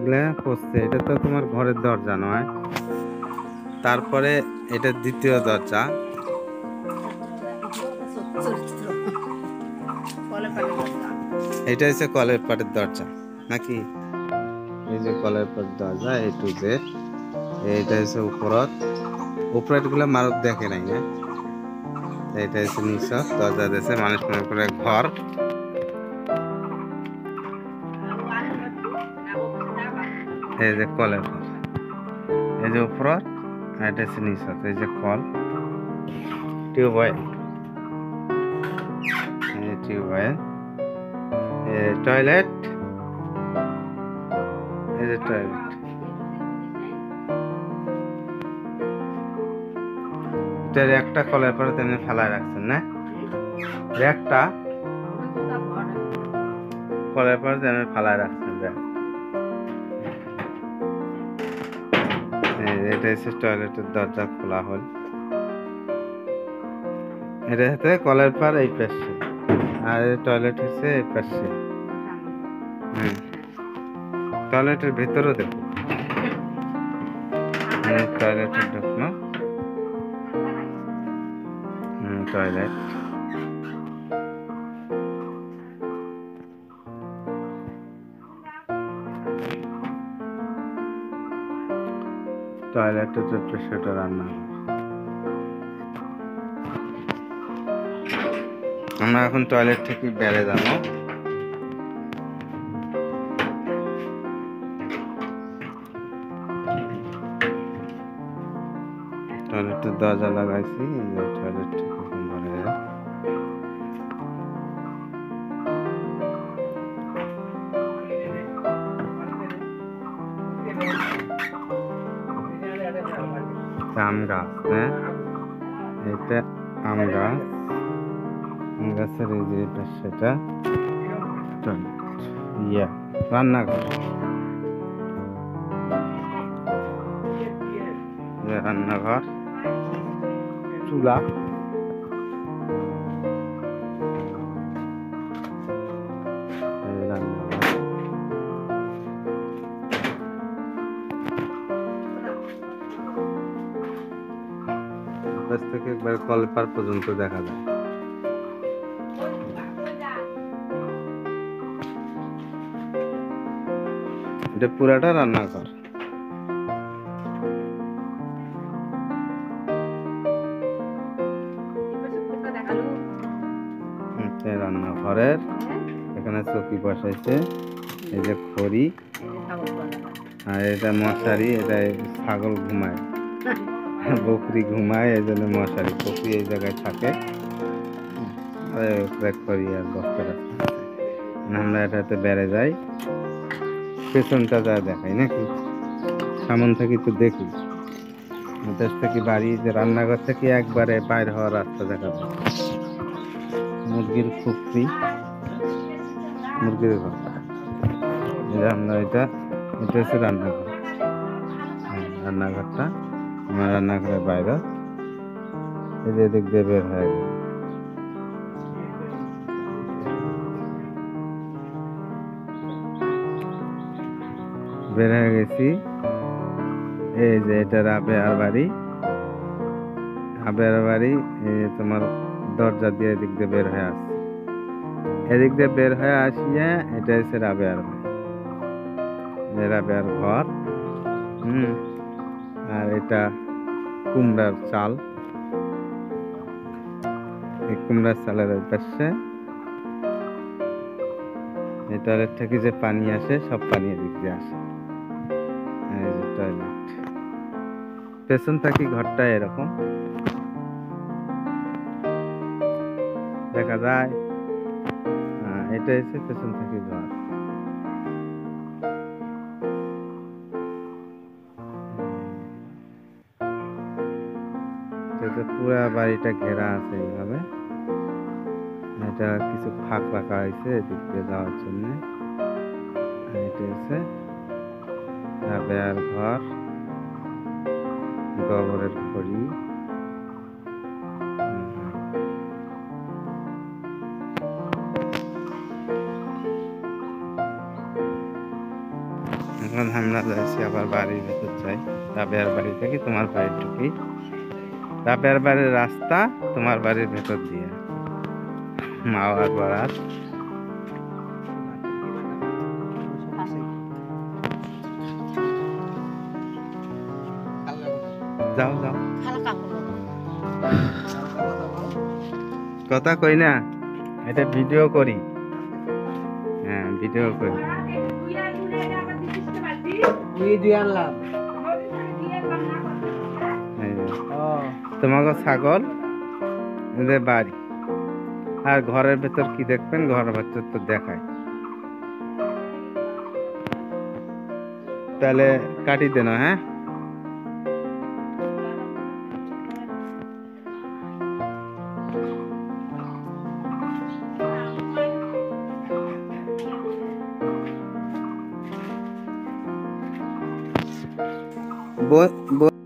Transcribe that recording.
এগুলা করছে, এটা তো তোমার ঘরের দরজা নয়। তারপরে এটা দ্বিতীয় দরজা। এটা হচ্ছে কলের পাটের দরজা নাকি? এই যে কলের পাটের দরজা এ টু জেড। এইটা হচ্ছে উপরত, উপরের গুলা মানুষ দেখে নাই না। এটা হচ্ছে নিচ দরজা দিয়েছে, মানুষ মনে করে ঘর। এই যে কলের পাট, এই যে উপরত, এটা হচ্ছে নিচ, এই যে কল, টিউবওয়েল, টিউবওয়েল, টয়লেট, এই যে টয়লেট। এটার একটা কলের পরে তেমনি ফেলায় রাখছেন না, একটা কলের পরে তেমনি ফেলায় রাখছেন। এটা হচ্ছে টয়লেটের দরজা খোলা হল। এটা হচ্ছে কলের পার এই পাশে, আর টয়লেট হচ্ছে এই পাশে। টয়লেটের ভিতরেও দেখো, টয়লেটের ঢুকলো, টয়লেট। টয়লেটের সেটা রান্না। আমরা এখন টয়লেট থেকে বেড়ে যাবো। টয়লেটের দরজা লাগাইছি, টয়লেট থেকে আম গাছ, হ্যাঁ এটা আম গাছ, আম গাছের এই যে এটা সেটা ইয়া রান্নাঘর, রান্নাঘর, চুলা, থেকে একবার কলপার পর্যন্ত দেখা যায়। এটা পুরাটা রান্নাঘর। রান্নাঘরের এখানে চৌকি বসাইছে, এই যে খড়ি, আর এটা মশারি, এটা ছাগল ঘুমায়, বকরি ঘুমায়, এই জন্য মশারি। বকরি এই জায়গায় থাকে, খড়ি আর বস্তা রাখা। আমরা এটাতে বেড়ে যাই, পেছনটা যা দেখাই নাকি, সামন থেকে তো দেখি, দেশ থেকে বাড়ি যে রান্নাঘর থেকে একবারে বাইর হওয়ার রাস্তা দেখা যায়। মুরগির খুপড়ি, মুরগির ঘর, আমরা এটা হচ্ছে রান্নাঘর। রান্নাঘরটা আমার রান্নাঘরের বাইরে, এই যে দিক দিয়ে বের হয়ে গেল। বের হয়ে গেছি, এই যে এটা রাবেয়ার বাড়ি, রাবেয়ার বাড়ি। এই তোমার দরজা দিয়ে এদিক দিয়ে বের হয়ে আসছে, এদিক দিয়ে বের হয়ে আসিয়া এটা হচ্ছে রাবেয়ার বাড়ি, রাবেয়ার ঘর। আর এটা কুমড়ার চাল, এই কুমড়ার চালের পাশে এই টয়লেট থেকে যে পানি আসে সব পানি এদিক দিয়ে আসে। টয়লেট পেছন থাকি ঘরটা এরকম দেখা যায়। এটা হচ্ছে পেছন থাকি ঘর। পুরা বাড়িটা ঘেরা আছে এইভাবে, এটা কিছু ফাঁক রাখা হয়েছে এদিক দিয়ে যাওয়ার জন্য। এটা হচ্ছে রাবেয়ার ঘর, গোবরের খড়ি। এখন আমরা যাচ্ছি আবার বাড়ির ভেতর যাই, রাবেয়ার বাড়ি থেকে তোমার বাড়ি ঢুকি। রাবেয়ার বাড়ির রাস্তা তোমার বাড়ির ভেতর দিয়ে, মাওয়ার বাড়ার। যাও যাও, কথা কই না, এটা ভিডিও করি। হ্যাঁ ভিডিও করি। তোমাকে ছাগল, এদের বাড়ি, আর ঘরের ভেতর কি দেখবেন, ঘরের ভেতর তো দেখায়। তাহলে কাটি দেন, হ্যাঁ।